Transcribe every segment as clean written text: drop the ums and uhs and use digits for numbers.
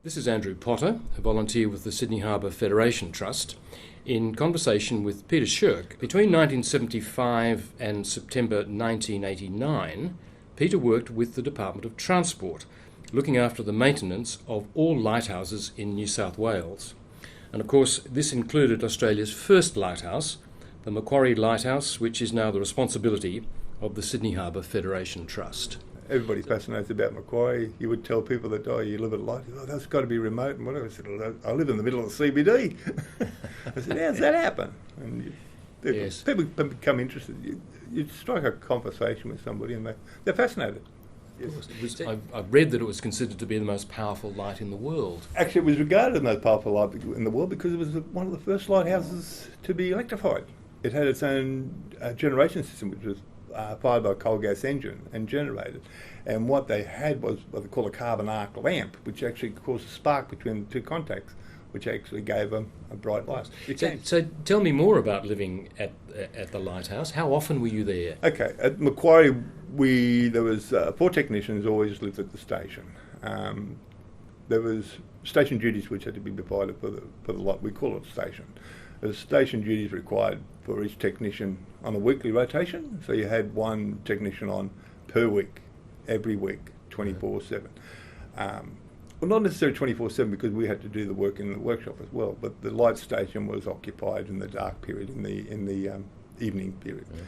This is Andrew Potter, a volunteer with the Sydney Harbour Federation Trust, in conversation with Peter Schirk. Between 1975 and September 1989, Peter worked with the Department of Transport, looking after the maintenance of all lighthouses in New South Wales. And of course, this included Australia's first lighthouse, the Macquarie Lighthouse, which is now the responsibility of the Sydney Harbour Federation Trust. Everybody fascinates about Macquarie. You would tell people that, you live at light. Oh, that's got to be remote and whatever. I said, I live in the middle of the CBD. I said, how's that happen? And people become interested. You strike a conversation with somebody and they're fascinated. Yes. I've read that it was considered to be the most powerful light in the world. Actually, it was regarded as the most powerful light in the world because it was one of the first lighthouses to be electrified. It had its own generation system, which was fired by a coal gas engine and generated. And what they had was what they call a carbon arc lamp, which actually caused a spark between the two contacts, which actually gave them a bright light. So tell me more about living at the lighthouse. How often were you there? Okay, at Macquarie, there was 4 technicians always lived at the station. There was station duties which had to be provided for the lot. We call it station. The station duties required for each technician on a weekly rotation. So you had one technician on per week, every week, 24/7. Well, not necessarily 24/7 because we had to do the work in the workshop as well. But the light station was occupied in the dark period, in the evening period. Yeah.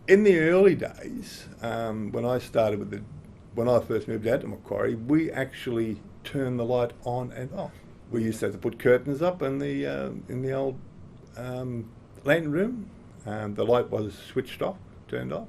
In the early days, when I first moved out to Macquarie, we actually turned the light on and off. We used to have to put curtains up in the old lantern room. The light was switched off, turned off.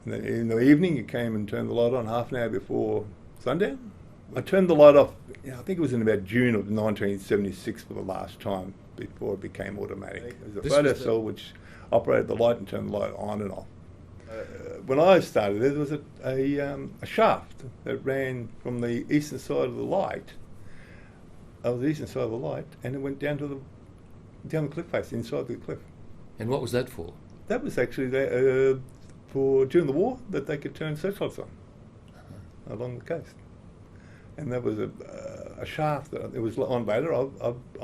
And then in the evening, you came and turned the light on half an hour before sundown. I turned the light off, I think it was in about June of 1976 for the last time before it became automatic. It was a photo cell which operated the light and turned the light on and off. When I started there was a shaft that ran from the eastern side of the light, and it went down the cliff face, inside the cliff. And what was that for? That was actually there for during the war, that they could turn searchlights on along the coast. And that was a shaft that it was on later. I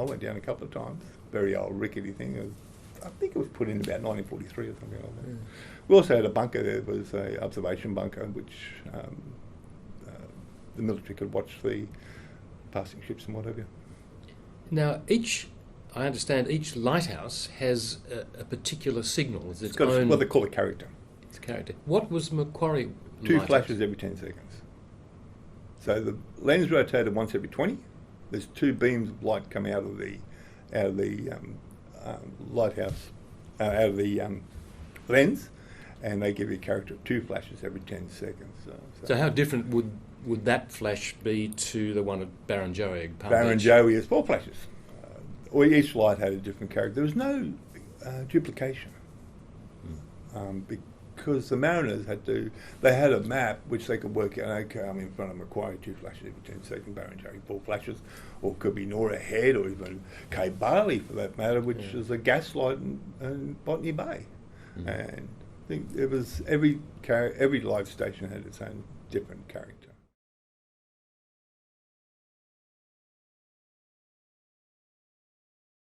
went down a couple of times. Very old rickety thing. I think it was put in about 1943 or something like that. We also had a bunker there. There was an observation bunker which the military could watch the passing ships and what have you. Now, I understand each lighthouse has a particular signal. It's got what they call a character. It's a character. What was Macquarie 2 lighthouse? Flashes every 10 seconds. So the lens rotated once every 20. There's 2 beams of light come out of the lighthouse, out of the lens, and they give you a character of 2 flashes every 10 seconds. So how different would that flash be to the one at Barrenjoey? Barrenjoey is 4 flashes. Each light had a different character. There was no duplication because the mariners had a map which they could work out. Okay, I'm in front of Macquarie, 2 flashes every 10 seconds, Barrenjoey 4 flashes, or it could be Nora Head, or even Cape Barley for that matter, which is a gas light in Botany Bay. And I think it was every light station had its own different character.